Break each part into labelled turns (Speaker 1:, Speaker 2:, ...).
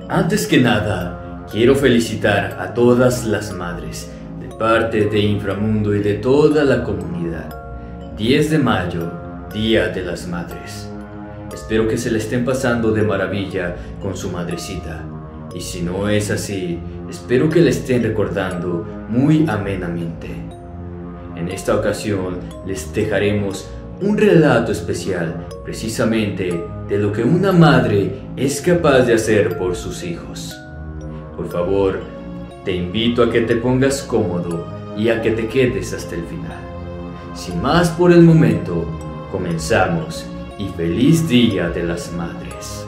Speaker 1: Antes que nada, quiero felicitar a todas las madres de parte de Inframundo y de toda la comunidad. 10 de mayo, Día de las Madres. Espero que se la estén pasando de maravilla con su madrecita. Y si no es así, espero que la estén recordando muy amenamente. En esta ocasión les dejaremos un relato especial precisamente de lo que una madre es capaz de hacer por sus hijos. Por favor, te invito a que te pongas cómodo y a que te quedes hasta el final. Sin más por el momento, comenzamos y feliz Día de las Madres.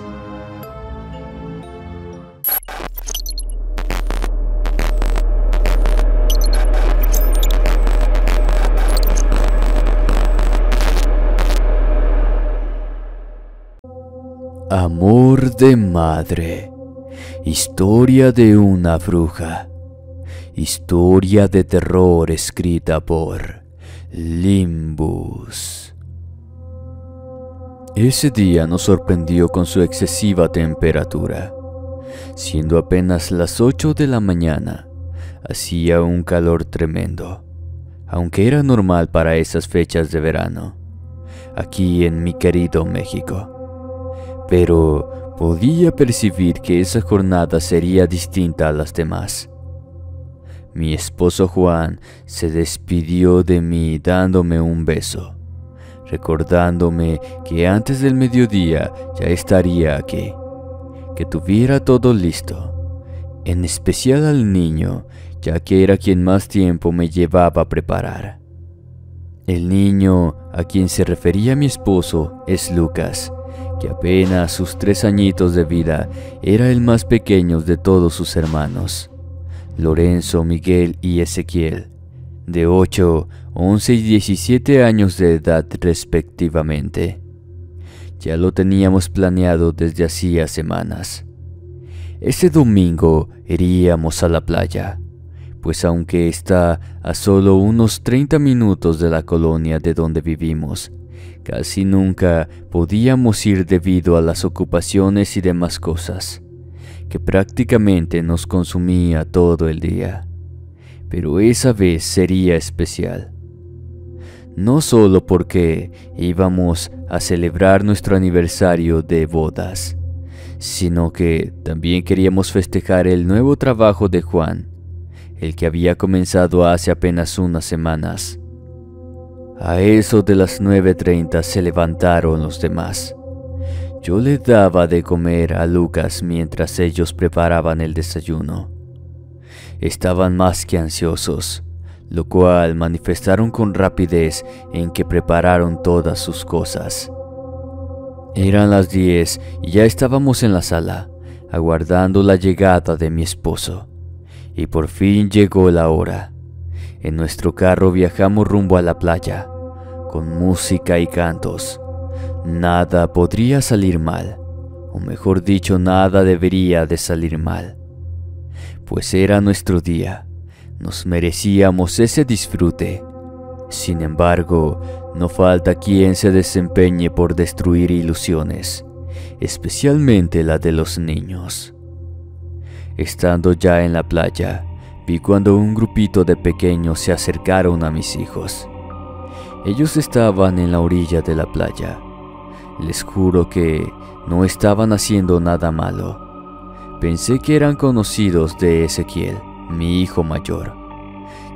Speaker 2: Amor de madre. Historia de una bruja. Historia de terror escrita por Limbus. Ese día nos sorprendió con su excesiva temperatura. Siendo apenas las 8 de la mañana, hacía un calor tremendo, aunque era normal para esas fechas de verano, aquí en mi querido México. Pero podía percibir que esa jornada sería distinta a las demás. Mi esposo Juan se despidió de mí dándome un beso, recordándome que antes del mediodía ya estaría aquí, que tuviera todo listo, en especial al niño, ya que era quien más tiempo me llevaba a preparar. El niño a quien se refería mi esposo es Lucas, que apenas a sus 3 añitos de vida era el más pequeño de todos sus hermanos, Lorenzo, Miguel y Ezequiel, de 8, 11 y 17 años de edad respectivamente. Ya lo teníamos planeado desde hacía semanas. Ese domingo iríamos a la playa, pues aunque está a solo unos 30 minutos de la colonia de donde vivimos, casi nunca podíamos ir debido a las ocupaciones y demás cosas, que prácticamente nos consumía todo el día. Pero esa vez sería especial. No solo porque íbamos a celebrar nuestro aniversario de bodas, sino que también queríamos festejar el nuevo trabajo de Juan, el que había comenzado hace apenas unas semanas. A eso de las 9:30 se levantaron los demás. Yo le daba de comer a Lucas mientras ellos preparaban el desayuno. Estaban más que ansiosos, lo cual manifestaron con rapidez en que prepararon todas sus cosas. Eran las 10 y ya estábamos en la sala, aguardando la llegada de mi esposo. Y por fin llegó la hora. En nuestro carro viajamos rumbo a la playa, con música y cantos. Nada podría salir mal, o mejor dicho, nada debería de salir mal. Pues era nuestro día, nos merecíamos ese disfrute. Sin embargo, no falta quien se desempeñe por destruir ilusiones, especialmente la de los niños. Estando ya en la playa, vi cuando un grupito de pequeños se acercaron a mis hijos. Ellos estaban en la orilla de la playa. Les juro que no estaban haciendo nada malo. Pensé que eran conocidos de Ezequiel, mi hijo mayor,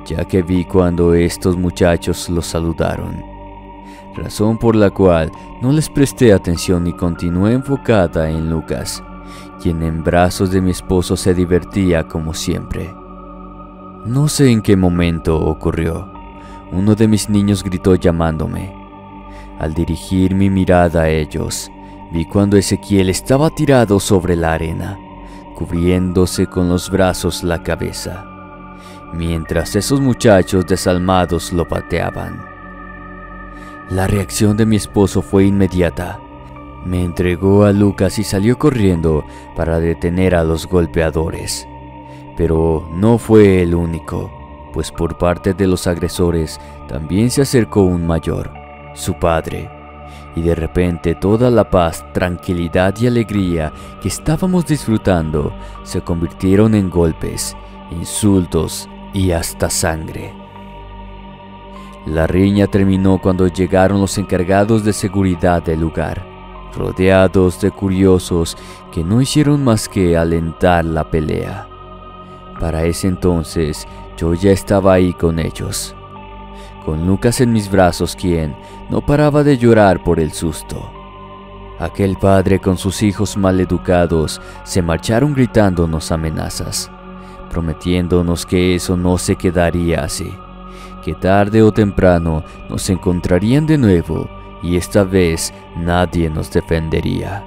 Speaker 2: ya que vi cuando estos muchachos los saludaron, razón por la cual no les presté atención y continué enfocada en Lucas, quien en brazos de mi esposo se divertía como siempre. No sé en qué momento ocurrió. Uno de mis niños gritó llamándome. Al dirigir mi mirada a ellos, vi cuando Ezequiel estaba tirado sobre la arena, cubriéndose con los brazos la cabeza, mientras esos muchachos desalmados lo pateaban. La reacción de mi esposo fue inmediata. Me entregó a Lucas y salió corriendo para detener a los golpeadores. Pero no fue el único, pues por parte de los agresores también se acercó un mayor, su padre, y de repente toda la paz, tranquilidad y alegría que estábamos disfrutando se convirtieron en golpes, insultos y hasta sangre. La riña terminó cuando llegaron los encargados de seguridad del lugar, rodeados de curiosos que no hicieron más que alentar la pelea. Para ese entonces yo ya estaba ahí con ellos, con Lucas en mis brazos, quien no paraba de llorar por el susto. Aquel padre con sus hijos maleducados se marcharon gritándonos amenazas, prometiéndonos que eso no se quedaría así, que tarde o temprano nos encontrarían de nuevo y esta vez nadie nos defendería.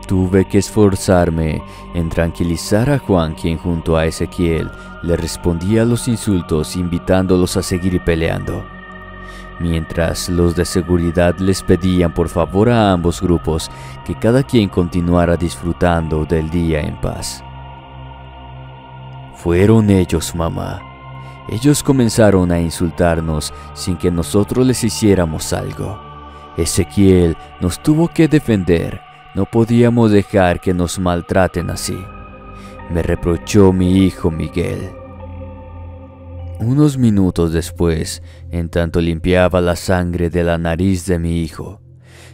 Speaker 2: Tuve que esforzarme en tranquilizar a Juan, quien junto a Ezequiel le respondía a los insultos invitándolos a seguir peleando, mientras los de seguridad les pedían por favor a ambos grupos que cada quien continuara disfrutando del día en paz. Fueron ellos, mamá. Ellos comenzaron a insultarnos sin que nosotros les hiciéramos algo. Ezequiel nos tuvo que defender. No podíamos dejar que nos maltraten así, me reprochó mi hijo Miguel. Unos minutos después, en tanto limpiaba la sangre de la nariz de mi hijo,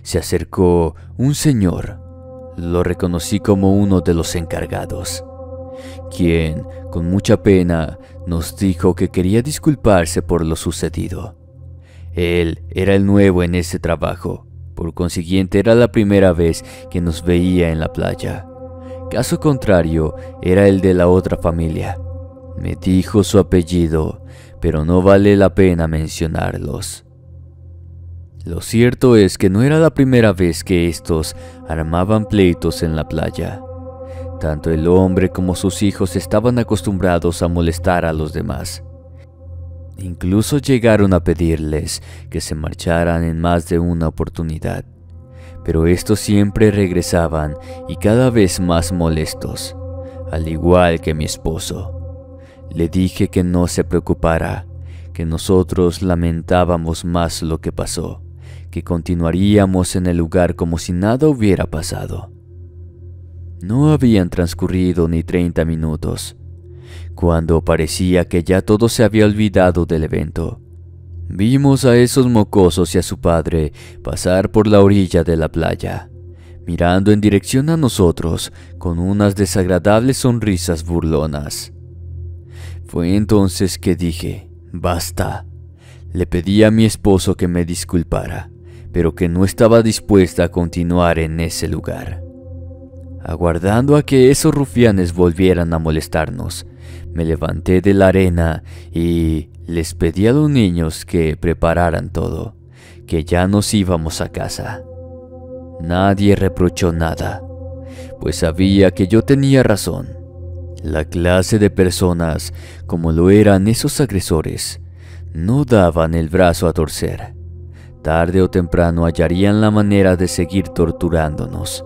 Speaker 2: se acercó un señor. Lo reconocí como uno de los encargados, quien, con mucha pena, nos dijo que quería disculparse por lo sucedido. Él era el nuevo en ese trabajo. Por consiguiente, era la primera vez que nos veía en la playa. Caso contrario, era el de la otra familia. Me dijo su apellido, pero no vale la pena mencionarlos. Lo cierto es que no era la primera vez que estos armaban pleitos en la playa. Tanto el hombre como sus hijos estaban acostumbrados a molestar a los demás. Incluso llegaron a pedirles que se marcharan en más de una oportunidad, pero estos siempre regresaban y cada vez más molestos, al igual que mi esposo. Le dije que no se preocupara, que nosotros lamentábamos más lo que pasó, que continuaríamos en el lugar como si nada hubiera pasado. No habían transcurrido ni 30 minutos, cuando parecía que ya todo se había olvidado del evento. Vimos a esos mocosos y a su padre pasar por la orilla de la playa, mirando en dirección a nosotros con unas desagradables sonrisas burlonas. Fue entonces que dije, basta. Le pedí a mi esposo que me disculpara, pero que no estaba dispuesta a continuar en ese lugar. Aguardando a que esos rufianes volvieran a molestarnos, me levanté de la arena y les pedí a los niños que prepararan todo, que ya nos íbamos a casa. Nadie reprochó nada, pues sabía que yo tenía razón. La clase de personas, como lo eran esos agresores, no daban el brazo a torcer. Tarde o temprano hallarían la manera de seguir torturándonos.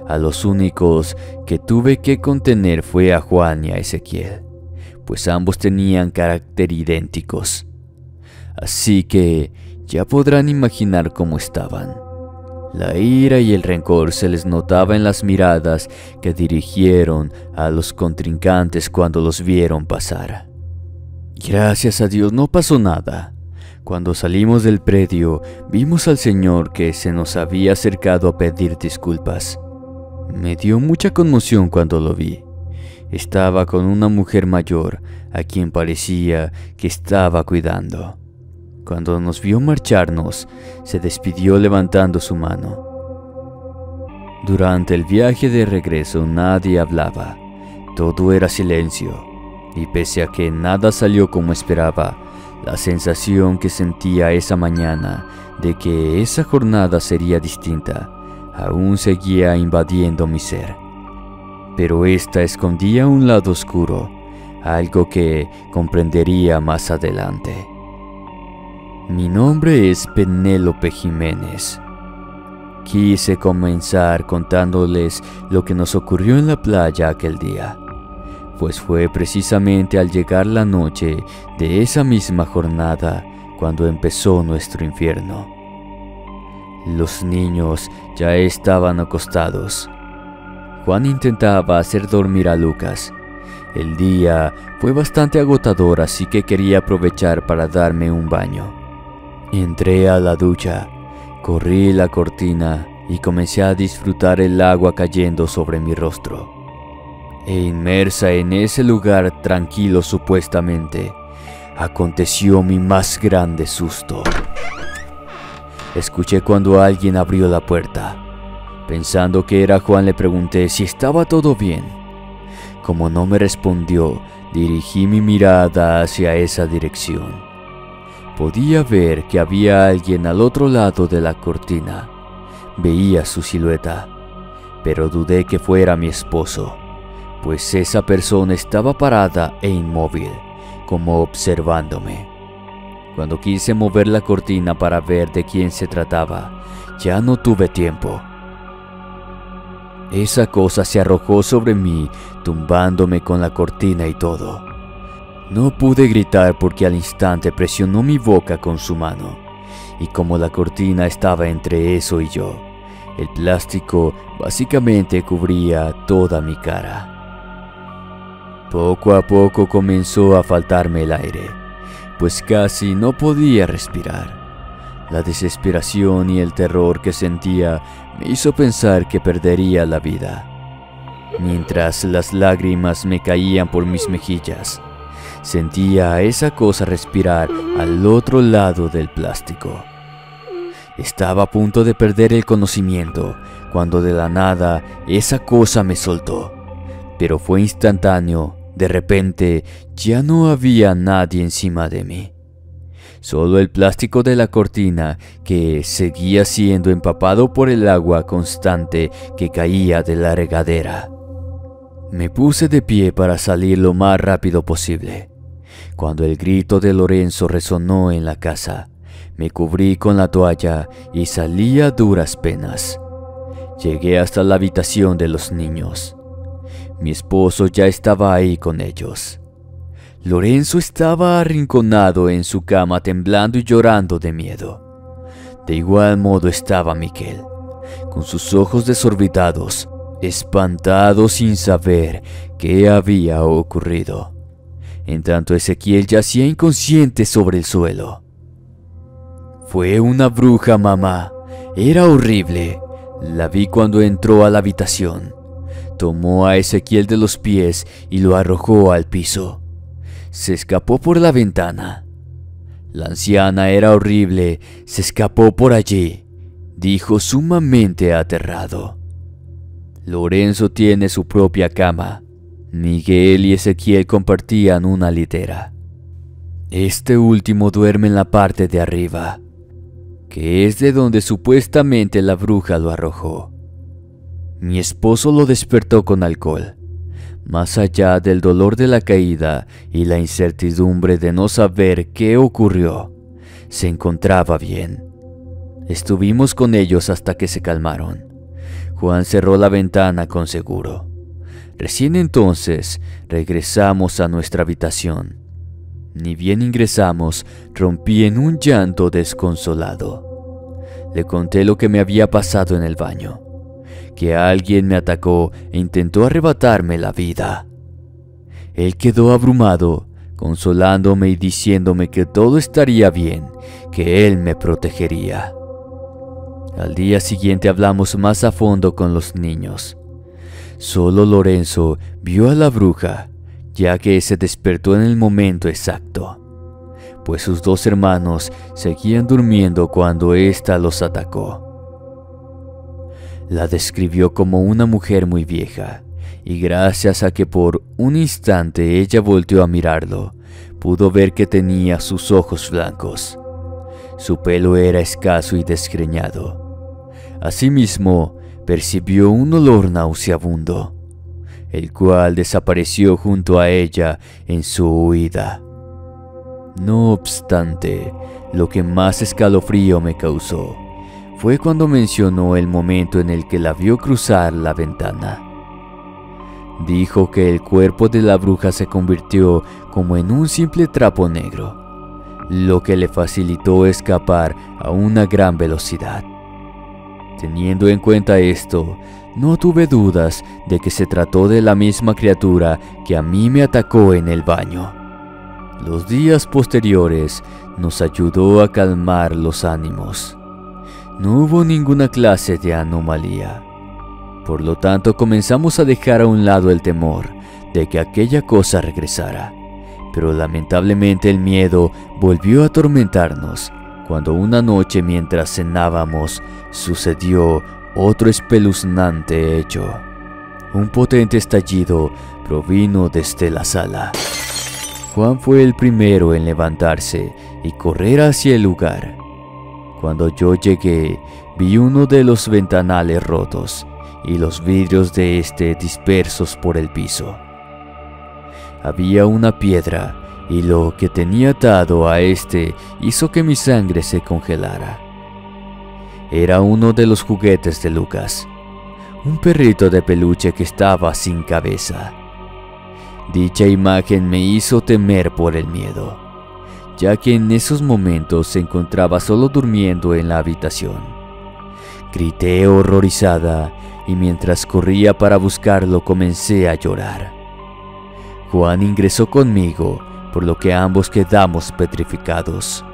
Speaker 2: A los únicos que tuve que contener fue a Juan y a Ezequiel, pues ambos tenían carácter idénticos. Así que ya podrán imaginar cómo estaban. La ira y el rencor se les notaba en las miradas que dirigieron a los contrincantes cuando los vieron pasar. Gracias a Dios no pasó nada. Cuando salimos del predio, vimos al señor que se nos había acercado a pedir disculpas. Me dio mucha conmoción cuando lo vi. Estaba con una mujer mayor, a quien parecía que estaba cuidando. Cuando nos vio marcharnos, se despidió levantando su mano. Durante el viaje de regreso nadie hablaba, todo era silencio, y pese a que nada salió como esperaba, la sensación que sentía esa mañana de que esa jornada sería distinta, aún seguía invadiendo mi ser. Pero esta escondía un lado oscuro, algo que comprendería más adelante. Mi nombre es Penélope Jiménez. Quise comenzar contándoles lo que nos ocurrió en la playa aquel día, pues fue precisamente al llegar la noche de esa misma jornada cuando empezó nuestro infierno. Los niños ya estaban acostados. Juan intentaba hacer dormir a Lucas. El día fue bastante agotador, así que quería aprovechar para darme un baño. Entré a la ducha, corrí la cortina y comencé a disfrutar el agua cayendo sobre mi rostro. E inmersa en ese lugar tranquilo supuestamente, aconteció mi más grande susto. Escuché cuando alguien abrió la puerta. Pensando que era Juan, le pregunté si estaba todo bien. Como no me respondió, dirigí mi mirada hacia esa dirección. Podía ver que había alguien al otro lado de la cortina. Veía su silueta, pero dudé que fuera mi esposo, pues esa persona estaba parada e inmóvil, como observándome. Cuando quise mover la cortina para ver de quién se trataba, ya no tuve tiempo. Esa cosa se arrojó sobre mí, tumbándome con la cortina y todo. No pude gritar porque al instante presionó mi boca con su mano, y como la cortina estaba entre eso y yo, el plástico básicamente cubría toda mi cara. Poco a poco comenzó a faltarme el aire, pues casi no podía respirar. La desesperación y el terror que sentía me hizo pensar que perdería la vida. Mientras las lágrimas me caían por mis mejillas, sentía a esa cosa respirar al otro lado del plástico. Estaba a punto de perder el conocimiento cuando de la nada esa cosa me soltó, pero fue instantáneo. De repente ya no había nadie encima de mí, solo el plástico de la cortina que seguía siendo empapado por el agua constante que caía de la regadera. Me puse de pie para salir lo más rápido posible. Cuando el grito de Lorenzo resonó en la casa, me cubrí con la toalla y salí a duras penas. Llegué hasta la habitación de los niños. Mi esposo ya estaba ahí con ellos. Lorenzo estaba arrinconado en su cama, temblando y llorando de miedo. De igual modo estaba Miquel, con sus ojos desorbitados, espantado sin saber qué había ocurrido. En tanto Ezequiel yacía inconsciente sobre el suelo. Fue una bruja, mamá. Era horrible. La vi cuando entró a la habitación. Tomó a Ezequiel de los pies y lo arrojó al piso. Se escapó por la ventana. La anciana era horrible. Se escapó por allí, dijo sumamente aterrado. Lorenzo tiene su propia cama. Miguel y Ezequiel compartían una litera. Este último duerme en la parte de arriba, que es de donde supuestamente la bruja lo arrojó. Mi esposo lo despertó con alcohol. Más allá del dolor de la caída y la incertidumbre de no saber qué ocurrió, se encontraba bien. Estuvimos con ellos hasta que se calmaron. Juan cerró la ventana con seguro. Recién entonces regresamos a nuestra habitación. Ni bien ingresamos, rompí en un llanto desconsolado. Le conté lo que me había pasado en el baño, que alguien me atacó e intentó arrebatarme la vida. Él quedó abrumado, consolándome y diciéndome que todo estaría bien, que él me protegería. Al día siguiente hablamos más a fondo con los niños. Solo Lorenzo vio a la bruja, ya que se despertó en el momento exacto, pues sus dos hermanos seguían durmiendo cuando ésta los atacó. La describió como una mujer muy vieja, y gracias a que por un instante ella volteó a mirarlo, pudo ver que tenía sus ojos blancos. Su pelo era escaso y desgreñado. Asimismo, percibió un olor nauseabundo, el cual desapareció junto a ella en su huida. No obstante, lo que más escalofrío me causó fue cuando mencionó el momento en el que la vio cruzar la ventana. Dijo que el cuerpo de la bruja se convirtió como en un simple trapo negro, lo que le facilitó escapar a una gran velocidad. Teniendo en cuenta esto, no tuve dudas de que se trató de la misma criatura que a mí me atacó en el baño. Los días posteriores nos ayudó a calmar los ánimos. No hubo ninguna clase de anomalía. Por lo tanto, comenzamos a dejar a un lado el temor de que aquella cosa regresara. Pero lamentablemente el miedo volvió a atormentarnos cuando una noche mientras cenábamos sucedió otro espeluznante hecho. Un potente estallido provino desde la sala. Juan fue el primero en levantarse y correr hacia el lugar. Cuando yo llegué, vi uno de los ventanales rotos y los vidrios de este dispersos por el piso. Había una piedra y lo que tenía atado a este hizo que mi sangre se congelara. Era uno de los juguetes de Lucas, un perrito de peluche que estaba sin cabeza. Dicha imagen me hizo temer por el miedo, ya que en esos momentos se encontraba solo durmiendo en la habitación. Grité horrorizada y mientras corría para buscarlo comencé a llorar. Juan ingresó conmigo, por lo que ambos quedamos petrificados.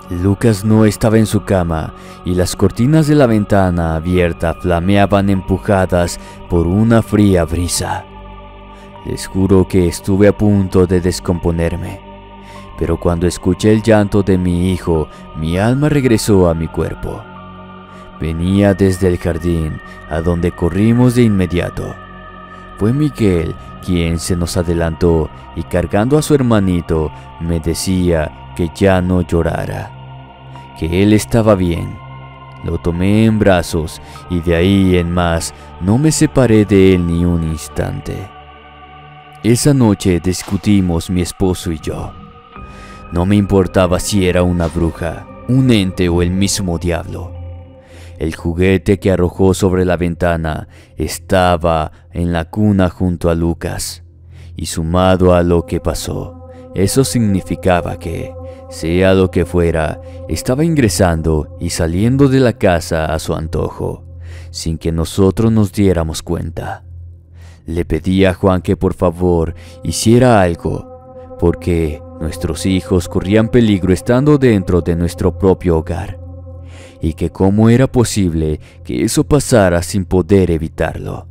Speaker 2: Lucas no estaba en su cama y las cortinas de la ventana abierta flameaban empujadas por una fría brisa. Les juro que estuve a punto de descomponerme, pero cuando escuché el llanto de mi hijo, mi alma regresó a mi cuerpo. Venía desde el jardín, a donde corrimos de inmediato. Fue Miguel quien se nos adelantó y cargando a su hermanito me decía que ya no llorara, que él estaba bien. Lo tomé en brazos y de ahí en más no me separé de él ni un instante. Esa noche discutimos mi esposo y yo. No me importaba si era una bruja, un ente o el mismo diablo. El juguete que arrojó sobre la ventana estaba en la cuna junto a Lucas, y sumado a lo que pasó, eso significaba que, sea lo que fuera, estaba ingresando y saliendo de la casa a su antojo, sin que nosotros nos diéramos cuenta. Le pedí a Juan que por favor hiciera algo, porque nuestros hijos corrían peligro estando dentro de nuestro propio hogar, y que cómo era posible que eso pasara sin poder evitarlo.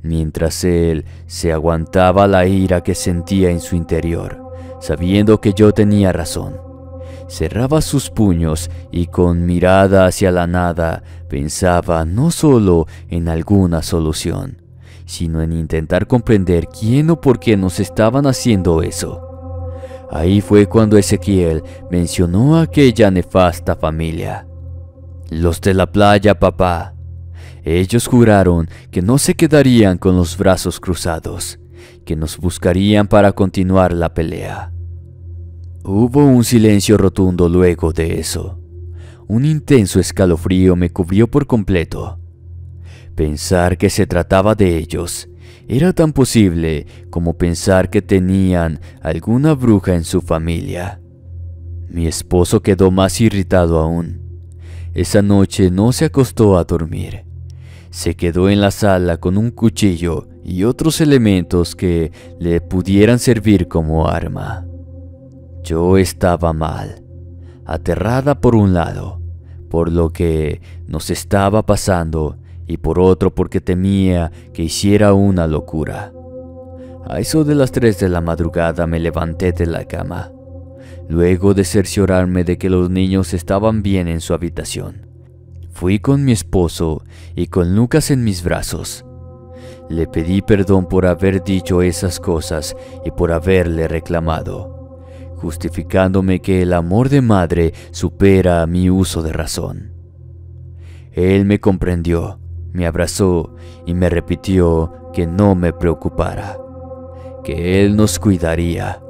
Speaker 2: Mientras él se aguantaba la ira que sentía en su interior, sabiendo que yo tenía razón, cerraba sus puños y con mirada hacia la nada pensaba no solo en alguna solución, sino en intentar comprender quién o por qué nos estaban haciendo eso. Ahí fue cuando Ezequiel mencionó a aquella nefasta familia. Los de la playa, papá. Ellos juraron que no se quedarían con los brazos cruzados, que nos buscarían para continuar la pelea. Hubo un silencio rotundo luego de eso. Un intenso escalofrío me cubrió por completo. Pensar que se trataba de ellos era tan posible como pensar que tenían alguna bruja en su familia. Mi esposo quedó más irritado aún. Esa noche no se acostó a dormir. Se quedó en la sala con un cuchillo y otros elementos que le pudieran servir como arma. Yo estaba mal, aterrada por un lado, por lo que nos estaba pasando, y por otro porque temía que hiciera una locura. A eso de las 3 de la madrugada me levanté de la cama, luego de cerciorarme de que los niños estaban bien en su habitación. Fui con mi esposo y con Lucas en mis brazos. Le pedí perdón por haber dicho esas cosas y por haberle reclamado, justificándome que el amor de madre supera mi uso de razón. Él me comprendió, me abrazó y me repitió que no me preocupara, que él nos cuidaría.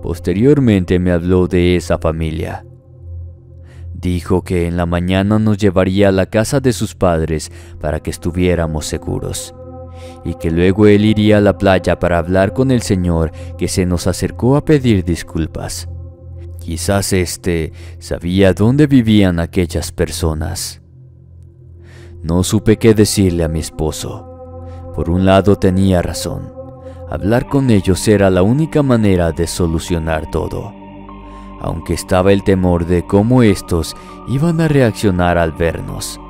Speaker 2: Posteriormente me habló de esa familia. Dijo que en la mañana nos llevaría a la casa de sus padres para que estuviéramos seguros, y que luego él iría a la playa para hablar con el Señor, que se nos acercó a pedir disculpas. Quizás sabía dónde vivían aquellas personas. No supe qué decirle a mi esposo. Por un lado tenía razón. Hablar con ellos era la única manera de solucionar todo. Aunque estaba el temor de cómo estos iban a reaccionar al vernos.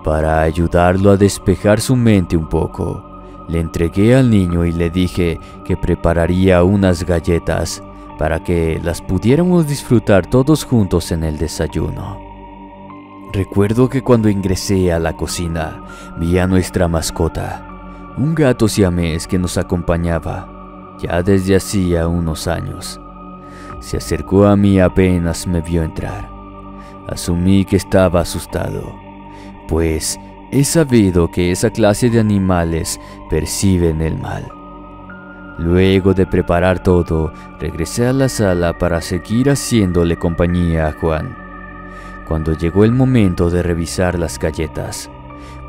Speaker 2: Para ayudarlo a despejar su mente un poco, le entregué al niño y le dije que prepararía unas galletas para que las pudiéramos disfrutar todos juntos en el desayuno. Recuerdo que cuando ingresé a la cocina, vi a nuestra mascota, un gato siamés que nos acompañaba ya desde hacía unos años. Se acercó a mí apenas me vio entrar. Asumí que estaba asustado, pues he sabido que esa clase de animales perciben el mal. Luego de preparar todo, regresé a la sala para seguir haciéndole compañía a Juan. Cuando llegó el momento de revisar las galletas,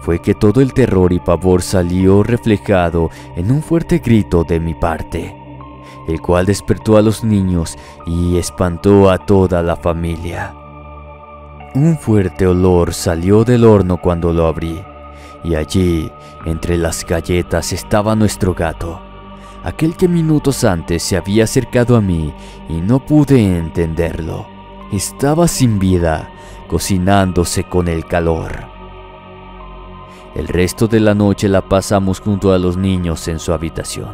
Speaker 2: fue que todo el terror y pavor salió reflejado en un fuerte grito de mi parte, el cual despertó a los niños y espantó a toda la familia. Un fuerte olor salió del horno cuando lo abrí, y allí, entre las galletas, estaba nuestro gato, aquel que minutos antes se había acercado a mí y no pude entenderlo. Estaba sin vida, cocinándose con el calor. El resto de la noche la pasamos junto a los niños en su habitación,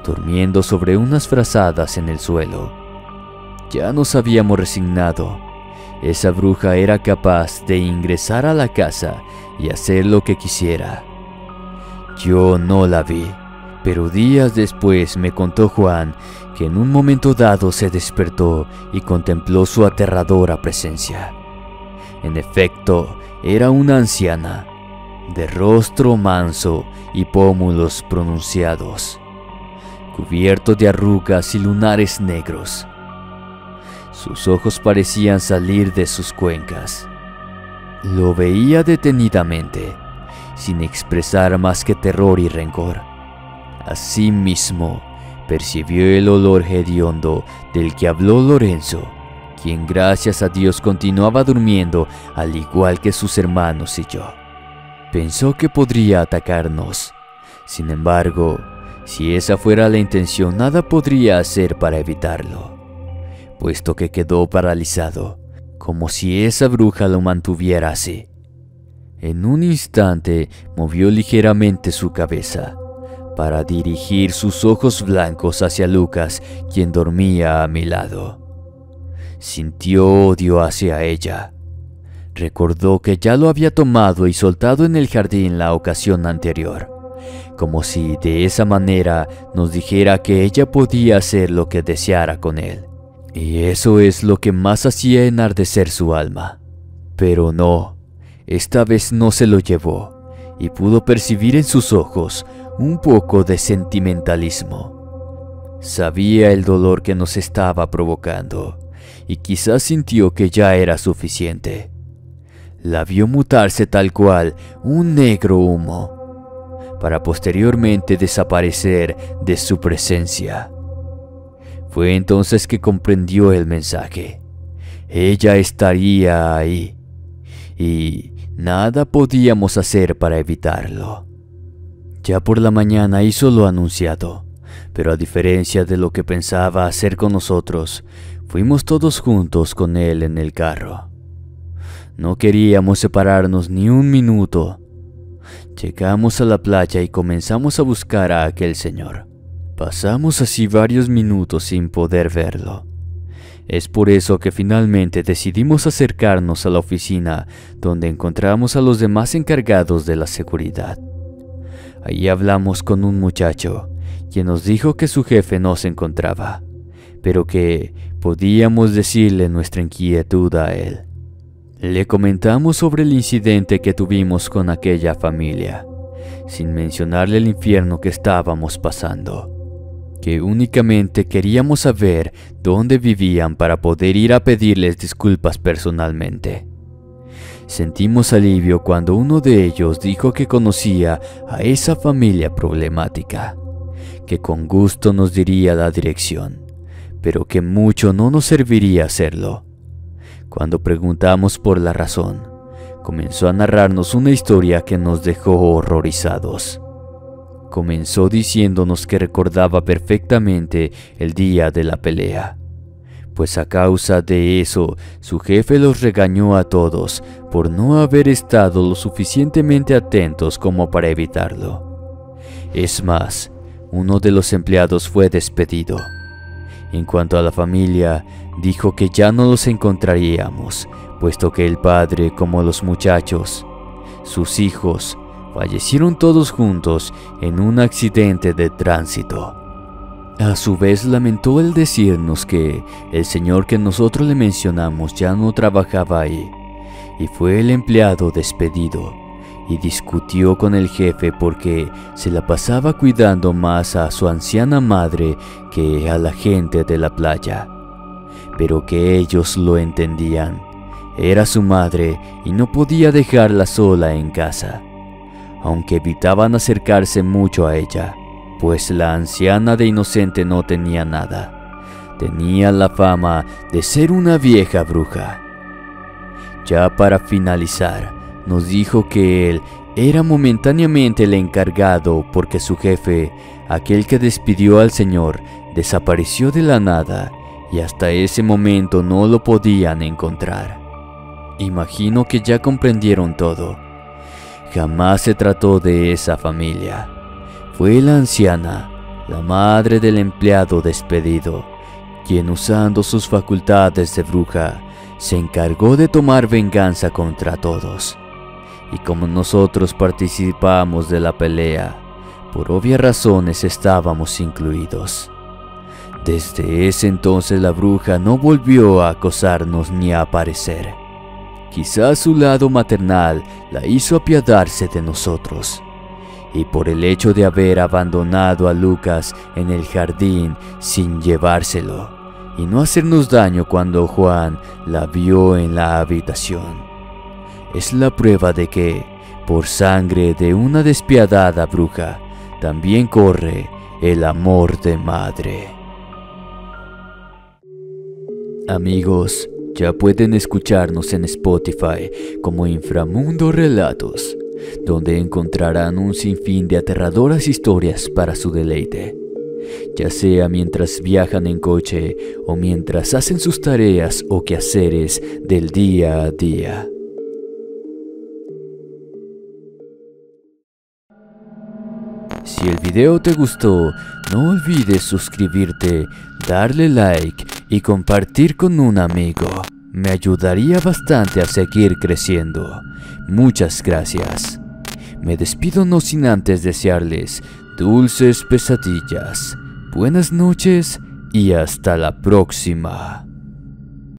Speaker 2: durmiendo sobre unas frazadas en el suelo. Ya nos habíamos resignado. Esa bruja era capaz de ingresar a la casa y hacer lo que quisiera. Yo no la vi, pero días después me contó Juan que en un momento dado se despertó y contempló su aterradora presencia. En efecto, era una anciana, de rostro manso y pómulos pronunciados, cubierto de arrugas y lunares negros. Sus ojos parecían salir de sus cuencas. Lo veía detenidamente, sin expresar más que terror y rencor. Asimismo, percibió el olor hediondo del que habló Lorenzo, quien gracias a Dios continuaba durmiendo al igual que sus hermanos y yo. Pensó que podría atacarnos. Sin embargo, si esa fuera la intención, nada podría hacer para evitarlo, puesto que quedó paralizado, como si esa bruja lo mantuviera así. En un instante movió ligeramente su cabeza, para dirigir sus ojos blancos hacia Lucas, quien dormía a mi lado. Sintió odio hacia ella. Recordó que ya lo había tomado y soltado en el jardín la ocasión anterior, como si de esa manera nos dijera que ella podía hacer lo que deseara con él. Y eso es lo que más hacía enardecer su alma. Pero no, esta vez no se lo llevó, y pudo percibir en sus ojos un poco de sentimentalismo. Sabía el dolor que nos estaba provocando, y quizás sintió que ya era suficiente. La vio mutarse tal cual un negro humo, para posteriormente desaparecer de su presencia. Fue entonces que comprendió el mensaje. Ella estaría ahí, y nada podíamos hacer para evitarlo. Ya por la mañana hizo lo anunciado, pero a diferencia de lo que pensaba hacer con nosotros, fuimos todos juntos con él en el carro. No queríamos separarnos ni un minuto. Llegamos a la playa y comenzamos a buscar a aquel señor. Pasamos así varios minutos sin poder verlo. Es por eso que finalmente decidimos acercarnos a la oficina donde encontramos a los demás encargados de la seguridad. Allí hablamos con un muchacho, quien nos dijo que su jefe no se encontraba, pero que podíamos decirle nuestra inquietud a él. Le comentamos sobre el incidente que tuvimos con aquella familia, sin mencionarle el infierno que estábamos pasando, que únicamente queríamos saber dónde vivían para poder ir a pedirles disculpas personalmente. Sentimos alivio cuando uno de ellos dijo que conocía a esa familia problemática, que con gusto nos diría la dirección, pero que mucho no nos serviría hacerlo. Cuando preguntamos por la razón, comenzó a narrarnos una historia que nos dejó horrorizados. Comenzó diciéndonos que recordaba perfectamente el día de la pelea, pues a causa de eso su jefe los regañó a todos por no haber estado lo suficientemente atentos como para evitarlo. Es más, uno de los empleados fue despedido. En cuanto a la familia, dijo que ya no los encontraríamos, puesto que el padre, como los muchachos, sus hijos, fallecieron todos juntos en un accidente de tránsito. A su vez lamentó el decirnos que el señor que nosotros le mencionamos ya no trabajaba ahí, y fue el empleado despedido, y discutió con el jefe porque se la pasaba cuidando más a su anciana madre que a la gente de la playa, pero que ellos lo entendían. Era su madre y no podía dejarla sola en casa, aunque evitaban acercarse mucho a ella, pues la anciana de inocente no tenía nada. Tenía la fama de ser una vieja bruja. Ya para finalizar, nos dijo que él era momentáneamente el encargado porque su jefe, aquel que despidió al señor, desapareció de la nada y hasta ese momento no lo podían encontrar. Imagino que ya comprendieron todo. Jamás se trató de esa familia. Fue la anciana, la madre del empleado despedido, quien usando sus facultades de bruja, se encargó de tomar venganza contra todos. Y como nosotros participamos de la pelea, por obvias razones estábamos incluidos. Desde ese entonces la bruja no volvió a acosarnos ni a aparecer. Quizás su lado maternal la hizo apiadarse de nosotros, y por el hecho de haber abandonado a Lucas en el jardín sin llevárselo, y no hacernos daño cuando Juan la vio en la habitación. Es la prueba de que, por sangre de una despiadada bruja, también corre el amor de madre. Amigos, ya pueden escucharnos en Spotify como Inframundo Relatos, donde encontrarán un sinfín de aterradoras historias para su deleite, ya sea mientras viajan en coche o mientras hacen sus tareas o quehaceres del día a día. Si el video te gustó, no olvides suscribirte, darle like y compartir con un amigo. Me ayudaría bastante a seguir creciendo. Muchas gracias. Me despido no sin antes desearles dulces pesadillas, buenas noches y hasta la próxima.